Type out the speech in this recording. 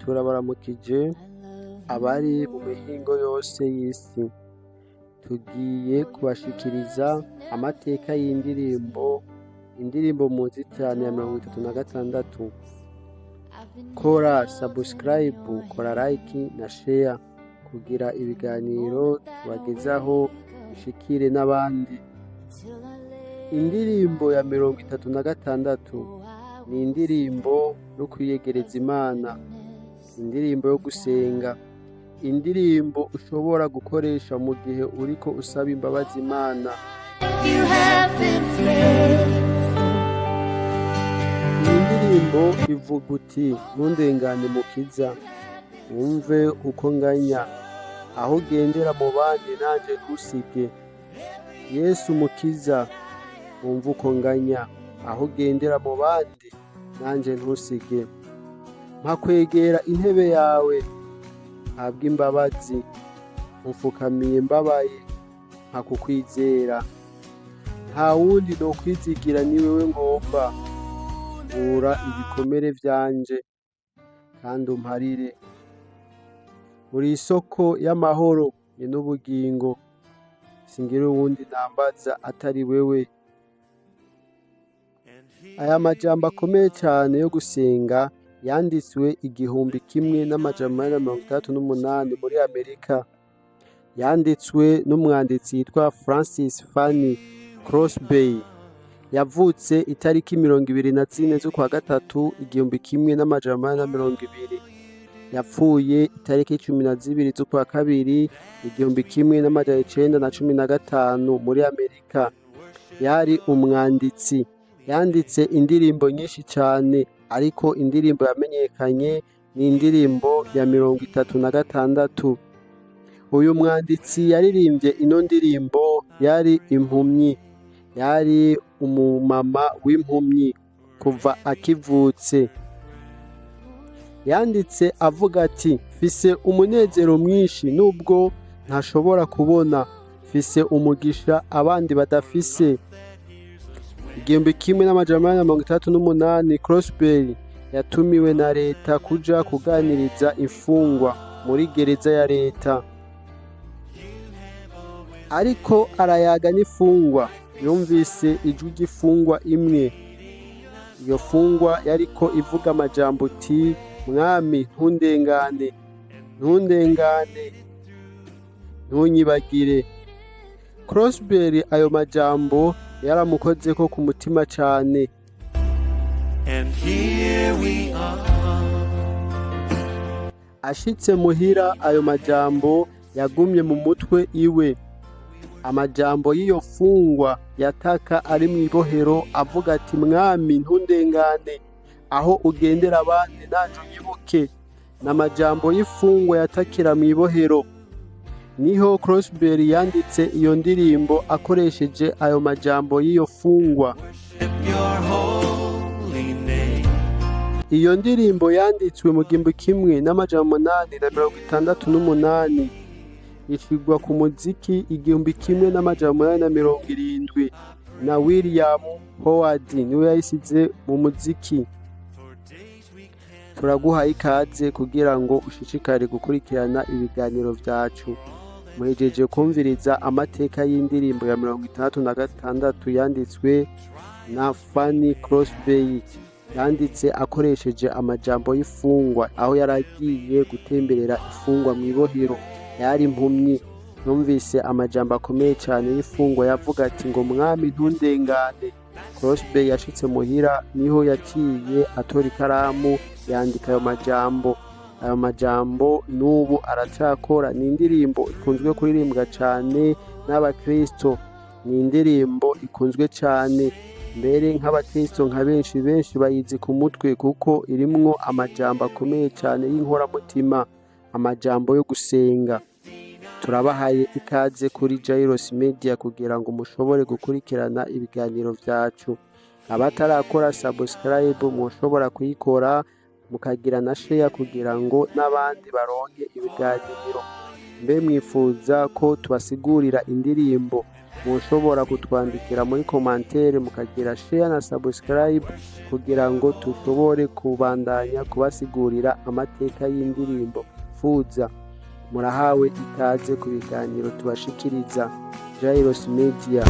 turabaramukije abari mu mihingo yose y'isi. Tugiye kubashikiriza amateka y'indirimbo muzi cyane ya 36. Kora subscribe, kora like na share kugira ibiganiro tubagezaho bishikire n'abandi. Indirimbo ya 36 ni indirimbo yo kwiyegereza Imana, indirimbo yo gusenga, indirimbo ushobora gukoresha mu gihe uriko usaba imbabazi Imana. Iyi ndirimbo ivuga uti: ntundengane mukiza, wumve uko nganya, aho ugendera mu bandi nanje ntusige. Yesu mukiza, wumve uko nganya, aho ugendera mu bandi nanje ntusige. Mpakwegera intebe yawe, habwa imbabazi, mfukamiye mbabaye, nkakukwizera. Nta wundi nokwizigira ni wewe ngomba, ura ibikomere vyanje kandi umparire. Uri isoko y'amahoro ni n'ubugingo, singira uwundi nambaza atari wewe. Aya majambo akomeye cyane yo gusenga yanditswe 1868 muri Amerika. Yanditswe n'umwanditsi yitwa Francis Fanny Crosby. Yavutse itariki 24 z'ukwa gatatu 1820. Yapfuye itariki 12 z'ukwa kabiri 1915 muri Amerika. Yari umwanditsi, yanditse indirimbo nyinshi cyane, ariko indirimbo yamenyekanye ni indirimbo ya 36. Uyu mwanditsi yaririmbye ino ndirimbo yari impumyi, yari umumama w'impumyi kuva akivutse. Yanditse avuga ati: fise umunezero mwinshi nubwo ntashobora kubona, fise umugisha abandi badafise. 1868 Crosby yatumiwe na leta kuja kuganiriza imfungwa muri gereza ya leta, ariko arayaga n'imfungwa. Yumvise ijwi ry'imfungwa imwe. Iyo fungwa yariko ivuga amajambo uti: mwami ntundengane, ntundengane, ntunyibagire. Crosby ayo majambo yaramukozeko ku mutima cane. Ashitse muhira ayo majambo yagumye mu mutwe iwe. Amajambo y'iyo fungwa yataka ari mu ibohero avuga ati: mwami ntundengane, aho ugendera abandi nanje unyibuke. N'amajambo y'ifungwa yatakira mu ibohero. Niho Crosby yanditse iyo ndirimbo akoresheje ayo majambo y'iyo fungwa. Iyo ndirimbo yanditswe mu 1868 ishigwa ku muziki 1870 na William Howard niwe yayisize mu muziki. Turaguha ikaze kugira ngo ushishikare gukurikirana ibiganiro vyacu. Muhejeje kumviriza amateka y'indirimbo ya 36 yanditswe na Fanny Crosby, yanditse akoresheje amajambo y'ifungwa aho yaragiye gutemberera ifungwa mu ibohero. Yari impumyi, numvise amajambo akomeye cyane y'ifungwa yavuga ati ngo mwami ntundengane. Crosby yashitse muhira, niho yaciye atora ikaramu yandika ayo majambo. Ayo majambo n'ubu aracakora. Ni indirimbo ikunzwe kuririmbwa cyane n'abakristo, ni indirimbo ikunzwe cyane mbere nk'abakristo nka benshi bayizi ku mutwe, kuko irimwo amajambo akomeye cyane y'inkoramutima, amajambo yo gusenga. Turabahaye ikaze kuri Jairos Media kugira ngo mushobore gukurikirana ibiganiro vyacu. Abatarakora subscribe mushobora kuyikora, mukagira na share kugira ngo n'abandi baronke ibiganiro. Mbe mwifuza ko tubasigurira indirimbo mushobora kutwandikira muri commentaire mukagira share na subscribe kugira ngo tushobore kubandanya kubasigurira amateka y'indirimbo fuza. Murahawe ikaze ku biganiro tubashikiriza Jairos Media.